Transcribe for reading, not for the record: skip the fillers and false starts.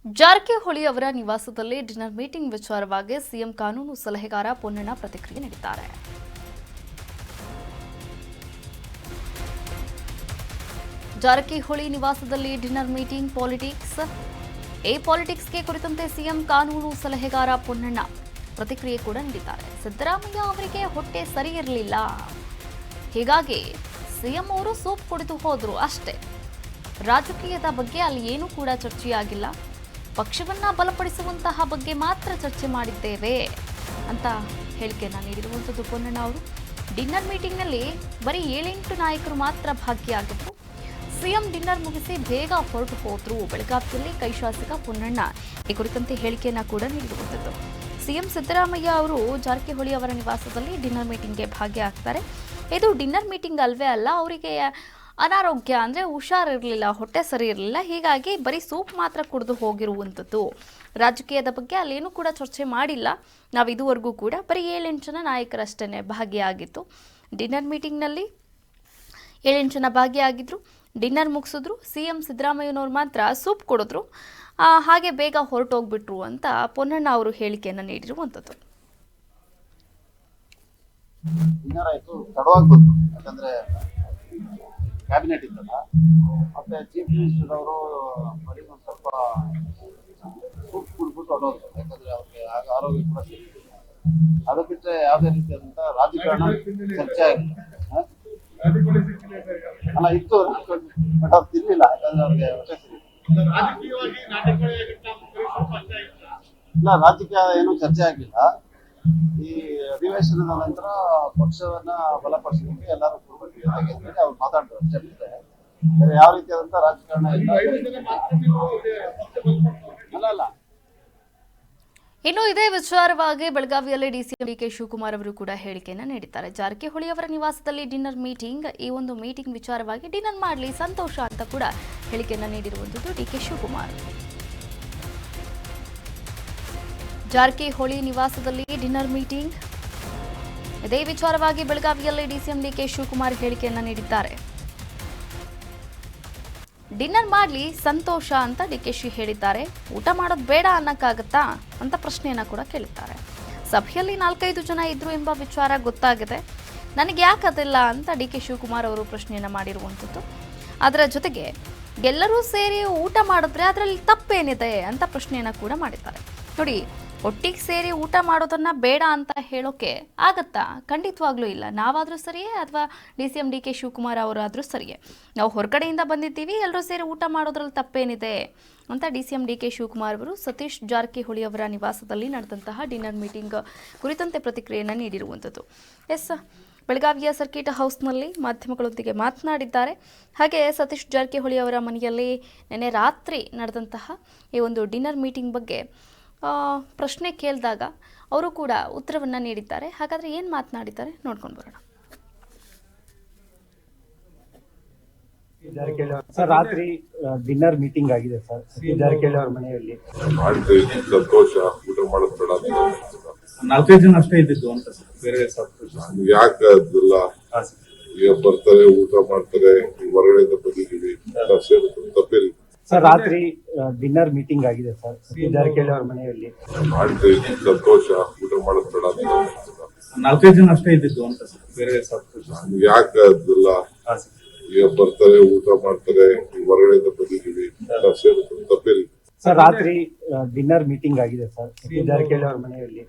ಜಾರಕಿಹೊಳಿ ಅವರ ನಿವಾಸದಲ್ಲಿ dinner meeting ವಿಚಾರವಾಗಿ ಸಿಎಂ ಕಾನೂನು ಸಲಹೆಗಾರ ಪೊನ್ನಣ್ಣ ಪ್ರತಿಕ್ರಿಯೆ ನೀಡಿದ್ದಾರೆ. ಜಾರಕಿಹೊಳಿ ನಿವಾಸದಲ್ಲಿ ಡಿನ್ನರ್ ಮೀಟಿಂಗ್ ಪಾಲಿಟಿಕ್ಸ್ಗೆ ಕುರಿತಂತೆ ಸಿಎಂ ಕಾನೂನು ಸಲಹೆಗಾರ ಪೊನ್ನಣ್ಣ ಪ್ರತಿಕ್ರಿಯೆ ಕೂಡ ನೀಡಿದ್ದಾರೆ. ಸಿದ್ದರಾಮಯ್ಯ ಅವರಿಗೆ ಹೊಟ್ಟೆ ಸರಿ ಇರಲಿಲ್ಲ, ಹೀಗಾಗಿ ಸಿಎಂ ಅವರು ಸೂಪ್ ಕುಡಿದು ಹೋದ್ರು ಅಷ್ಟೇ. ರಾಜಕೀಯದ ಬಗ್ಗೆ ಅಲ್ಲಿ ಏನೂ ಕೂಡ ಚರ್ಚೆಯಾಗಿಲ್ಲ. ಪಕ್ಷವನ್ನ ಬಲಪಡಿಸುವಂತಹ ಬಗ್ಗೆ ಮಾತ್ರ ಚರ್ಚೆ ಮಾಡಿದ್ದೇವೆ ಅಂತ ಹೇಳಿಕೆಯನ್ನ ನೀಡಿರುವಂಥದ್ದು ಪೊನ್ನಣ್ಣ ಅವರು. ಡಿನ್ನರ್ ಮೀಟಿಂಗ್ನಲ್ಲಿ ಬರೀ 7-8 ನಾಯಕರು ಮಾತ್ರ ಭಾಗಿಯಾಗಿದ್ರು. ಸಿಎಂ ಡಿನ್ನರ್ ಮುಗಿಸಿ ಬೇಗ ಹೊರಟು ಹೋದ್ರು. ಬೆಳಗಾವಿಯಲ್ಲಿ ಕೈ ಶಾಸಕ ಪೊನ್ನಣ್ಣ ಈ ಕುರಿತಂತೆ ಹೇಳಿಕೆಯನ್ನ ಕೂಡ ನೀಡಿರುವಂಥದ್ದು. ಸಿಎಂ ಸಿದ್ದರಾಮಯ್ಯ ಅವರು ಜಾರಕಿಹೊಳಿ ಅವರ ನಿವಾಸದಲ್ಲಿ ಡಿನ್ನರ್ ಮೀಟಿಂಗ್ಗೆ ಭಾಗಿಯಾಗ್ತಾರೆ. ಇದು ಡಿನ್ನರ್ ಮೀಟಿಂಗ್ ಅಲ್ವೇ ಅಲ್ಲ, ಅವರಿಗೆ ಅನಾರೋಗ್ಯ ಅಂದರೆ ಹುಷಾರಿರಲಿಲ್ಲ, ಹೊಟ್ಟೆ ಸರಿ ಇರಲಿಲ್ಲ, ಹೀಗಾಗಿ ಬರೀ ಸೂಪ್ ಮಾತ್ರ ಕುಡಿದು ಹೋಗಿರುವಂಥದ್ದು. ರಾಜಕೀಯದ ಬಗ್ಗೆ ಅಲ್ಲೇನೂ ಕೂಡ ಚರ್ಚೆ ಮಾಡಿಲ್ಲ. ನಾವು ಇದುವರೆಗೂ ಕೂಡ ಬರೀ 7-8 ಜನ ನಾಯಕರಷ್ಟೇ ಭಾಗಿಯಾಗಿತ್ತು. ಡಿನ್ನರ್ ಮೀಟಿಂಗ್ನಲ್ಲಿ 7-8 ಜನ ಭಾಗಿಯಾಗಿದ್ರು. ಡಿನ್ನರ್ ಮುಗಿಸಿದ್ರು. ಸಿಎಂ ಸಿದ್ದರಾಮಯ್ಯನವ್ರು ಮಾತ್ರ ಸೂಪ್ ಕುಡಿದ್ರು, ಹಾಗೆ ಬೇಗ ಹೊರಟೋಗ್ಬಿಟ್ರು ಅಂತ ಪೊನ್ನಣ್ಣ ಅವರು ಹೇಳಿಕೆಯನ್ನು ನೀಡಿರುವಂಥದ್ದು. ಡಿನ್ನರ್ ಆಯ್ತು, ತಡವಾಗಿ ಬಂತು. ಯಾಕಂದ್ರೆ ಕ್ಯಾಬಿನೆಟ್ ಇತ್ತಲ್ಲ, ಮತ್ತೆ ಚೀಫ್ ಮಿನಿಸ್ಟರ್ ಅವರು ಬರೀ ಒಂದು ಸ್ವಲ್ಪ ಸೂಪ್ ಕುಡ್ಬಿಟ್ಟು ಹೊರಡೋದು. ಯಾಕಂದ್ರೆ ಅವ್ರಿಗೆ ಆಗ ಆರೋಗ್ಯ ಕೂಡ ಸರಿ. ಅದು ಬಿಟ್ಟರೆ ಯಾವುದೇ ರೀತಿಯಾದಂತ ರಾಜಕಾರಣ ಚರ್ಚೆ ಆಗಿಲ್ಲ. ಅಲ್ಲ ಇತ್ತು, ಬಟ್ ಅವ್ರು ತಿನ್ಲಿಲ್ಲ. ಯಾಕಂದ್ರೆ ಅವ್ರಿಗೆ ಹೊಟ್ಟೆ ಸರಿ ಇಲ್ಲ. ರಾಜಕೀಯ ಏನೂ ಚರ್ಚೆ ಆಗಿಲ್ಲ. ಈ ಅಧಿವೇಶನದ ನಂತರ ಪಕ್ಷವನ್ನ ಬಲಪಡಿಸಲಿಕ್ಕೆ ಎಲ್ಲರೂ ಕೂಡಬೇಕು ಅವ್ರು ಮಾತಾಡ್ತಾರೆ ಅಷ್ಟೇ. ಬಿಟ್ಟರೆ ಬೇರೆ ಯಾವ ರೀತಿಯಾದಂತ ರಾಜಕಾರಣ ಅಲ್ಲ. ಇನ್ನು ಇದೇ ವಿಚಾರವಾಗಿ ಬೆಳಗಾವಿಯಲ್ಲಿ ಡಿಸಿಎಂ ಡಿಕೆ ಶಿವಕುಮಾರ್ ಅವರು ಕೂಡ ಹೇಳಿಕೆಯನ್ನು ನೀಡಿದ್ದಾರೆ. ಜಾರಕಿಹೊಳಿ ಅವರ ನಿವಾಸದಲ್ಲಿ ಡಿನ್ನರ್ ಮೀಟಿಂಗ್, ಈ ಒಂದು ಮೀಟಿಂಗ್ ವಿಚಾರವಾಗಿ ಡಿನ್ನರ್ ಮಾಡಲಿ ಸಂತೋಷ ಅಂತ ಕೂಡ ಹೇಳಿಕೆಯನ್ನು ನೀಡಿರುವಂಥದ್ದು ಡಿಕೆ ಶಿವಕುಮಾರ್. ಜಾರಕಿಹೊಳಿ ನಿವಾಸದಲ್ಲಿ ಡಿನ್ನರ್ ಮೀಟಿಂಗ್, ಇದೇ ವಿಚಾರವಾಗಿ ಬೆಳಗಾವಿಯಲ್ಲಿ ಡಿಸಿಎಂ ಡಿಕೆ ಶಿವಕುಮಾರ್ ಹೇಳಿಕೆಯನ್ನು ನೀಡಿದ್ದಾರೆ. ಡಿನ್ನರ್ ಮಾಡಲಿ ಸಂತೋಷ ಅಂತ ಡಿಕೆಶಿ ಹೇಳಿದ್ದಾರೆ. ಊಟ ಮಾಡೋದು ಬೇಡ ಅನ್ನಕ್ಕಾಗತ್ತಾ ಅಂತ ಪ್ರಶ್ನೆಯನ್ನ ಕೂಡ ಕೇಳಿದ್ದಾರೆ. ಸಭೆಯಲ್ಲಿ 4-5 ಜನ ಇದ್ರು ಎಂಬ ವಿಚಾರ ಗೊತ್ತಾಗಿದೆ, ನನಗೆ ಯಾಕದಿಲ್ಲ ಅಂತ ಡಿಕೆ ಶಿವಕುಮಾರ್ ಅವರು ಪ್ರಶ್ನೆಯನ್ನ ಮಾಡಿರುವಂಥದ್ದು. ಅದರ ಜೊತೆಗೆ ಎಲ್ಲರೂ ಸೇರಿ ಊಟ ಮಾಡಿದ್ರೆ ಅದರಲ್ಲಿ ತಪ್ಪೇನಿದೆ ಅಂತ ಪ್ರಶ್ನೆಯನ್ನ ಕೂಡ ಮಾಡಿದ್ದಾರೆ. ನೋಡಿ, ಒಟ್ಟಿಗೆ ಸೇರಿ ಊಟ ಮಾಡೋದನ್ನ ಬೇಡ ಅಂತ ಹೇಳೋಕೆ ಆಗತ್ತಾ? ಖಂಡಿತವಾಗ್ಲೂ ಇಲ್ಲ. ನಾವಾದರೂ ಸರಿಯೇ ಅಥವಾ ಡಿಸಿಎಂ ಡಿಕೆ ಶಿವಕುಮಾರ್ ಅವರಾದರೂ ಸರಿಯೇ. ನಾವು ಹೊರಗಡೆಯಿಂದ ಬಂದಿದ್ದೀವಿ, ಎಲ್ಲರೂ ಸೇರಿ ಊಟ ಮಾಡೋದ್ರಲ್ಲಿ ತಪ್ಪೇನಿದೆ ಅಂತ ಡಿಸಿಎಂ ಡಿಕೆ ಶಿವಕುಮಾರ್ ಅವರು ಸತೀಶ್ ಜಾರಕಿಹೊಳಿ ಅವರ ನಿವಾಸದಲ್ಲಿ ನಡೆದಂತಹ ಡಿನ್ನರ್ ಮೀಟಿಂಗ್ ಕುರಿತಂತೆ ಪ್ರತಿಕ್ರಿಯೆಯನ್ನು ನೀಡಿರುವಂಥದ್ದು. ಬೆಳಗಾವಿಯ ಸರ್ಕಿಟ್ ಹೌಸ್ನಲ್ಲಿ ಮಾಧ್ಯಮಗಳೊಂದಿಗೆ ಮಾತನಾಡಿದ್ದಾರೆ. ಹಾಗೆ ಸತೀಶ್ ಜಾರಕಿಹೊಳಿ ಅವರ ಮನೆಯಲ್ಲಿ ನಿನ್ನೆ ರಾತ್ರಿ ನಡೆದಂತಹ ಈ ಒಂದು ಡಿನ್ನರ್ ಮೀಟಿಂಗ್ ಬಗ್ಗೆ ಪ್ರಶ್ನೆ ಕೇಳಿದಾಗ ಅವರು ಕೂಡ ಉತ್ತರವನ್ನು ನೀಡಿದ್ದಾರೆ. ಹಾಗಾದರೆ ಏನು ಮಾತನಾಡಿದ್ದಾರೆ ನೋಡ್ಕೊಂಡು ಬರೋಣ. ಸರ್, ರಾತ್ರಿ ಡಿನ್ನರ್ ಮೀಟಿಂಗ್ ಆಗಿದೆ ಸರ್ ಜಾರಕಿಹೊಳಿ ಅವರ ಮನೆಯಲ್ಲಿ. ಸಂತೋಷ. ಊಟ ಮಾಡೋದು ಬೇಡ ಅಂತ 4-5 ಜನ ಅಷ್ಟೇ ಇದ್ದಿದ್ದು ಅಂತ ಸರ್. ಬೇರೆ ಯಾಕೆ ಅದೆಲ್ಲ ಈಗ ಬರ್ತಾರೆ, ಊಟ ಮಾಡ್ತಾರೆ, ಹೊರಗಡೆಯಿಂದ ಬಂದಿದ್ದೀವಿ, ತಪ್ಪಿಲ್ಲ ಸರ್. ರಾತ್ರಿ ಡಿನ್ನರ್ ಮೀಟಿಂಗ್ ಆಗಿದೆ ಸರ್ ಜಾರಕಿಹೊಳಿ ಅವರ ಮನೆಯಲ್ಲಿ. ಸಂತೋಷ. ಊಟ ಮಾಡೋದು ಬೇಡ ಅಂತ 4-5 ಜನ ಅಷ್ಟೇ ಇದ್ದಿದ್ದು ಅಂತ ಸರ್. ಬೇರೆ ಯಾಕೆ ಅದೆಲ್ಲ ಈಗ ಬರ್ತಾರೆ, ಊಟ ಮಾಡ್ತಾರೆ, ಹೊರಗಡೆಯಿಂದ ಬಂದಿದ್ದೀವಿ, ತಪ್ಪಿಲ್ಲ ಸರ್. ರಾತ್ರಿ ಡಿನ್ನರ್ ಮೀಟಿಂಗ್ ಆಗಿದೆ ಸರ್ ಜಾರಕಿಹೊಳಿ ಅವರ ಮನೆಯಲ್ಲಿ.